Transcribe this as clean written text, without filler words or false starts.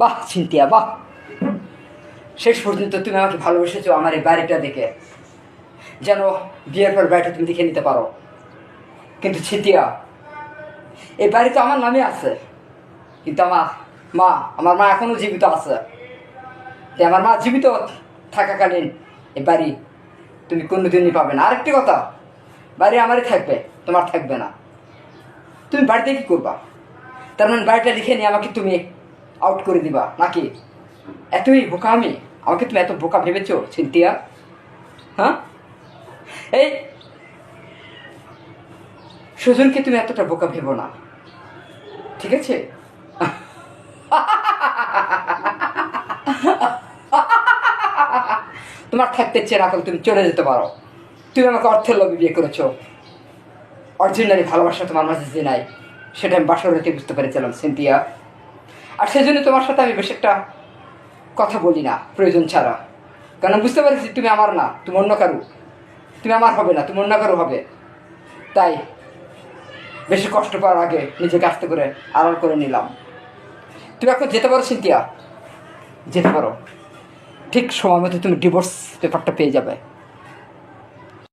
বাহ সিনথিয়া, বাহ, শেষ পর্যন্ত তুমি আমাকে ভালোবেসেছো আমার এই বাড়িটা দেখে, যেন বিয়ের পর বাড়িটা তুমি দেখে নিতে পারো। কিন্তু সিনথিয়া, এই বাড়ি তো আমার নামে আছে, কিন্তু আমার মা এখনো জীবিত আছে। তাই আমার মা জীবিত থাকাকালীন এই বাড়ি তুমি কোনোদিনই পাবে না। আরেকটি কথা, বাড়ি আমারই থাকবে, তোমার থাকবে না। তুমি বাড়িতে কী করবা? তার মানে বাড়িটা লিখে নিয়ে আমাকে তুমি আউট করে দিবা নাকি? এতই বোকা আমি? আমাকে তুমি এত বোকা ভেবেছো সিনথিয়া? হ্যাঁ, এই সুজনকে তুমি এতটা বোকা ভেবো না, ঠিক আছে? তোমার থাকতে ইচ্ছে না করলে তুমি চলে যেতে পারো। তুমি আমাকে অর্থের লোভে বিয়ে করেছো, অরিজিনালি ভালোবাসা তোমার মাঝে যে নাই সেটা আমি বাসরতে বুঝতে পেরেছিলাম সিনথিয়া। আর সেজন্য তোমার সাথে আমি বেশ একটা কথা বলি না প্রয়োজন ছাড়া, কারণ বুঝতে পারছি তুমি আমার না, তুমি অন্য কারু। তুমি আমার হবে না, তুমি অন্য কারু হবে। তাই বেশি কষ্ট পাওয়ার আগে নিজেকে আস্তে করে আড়াল করে নিলাম। তুমি এখন যেতে পারো সিনথিয়া, যেতে পারো। ঠিক সময় মতো তুমি ডিভোর্স পেপারটা পেয়ে যাবে।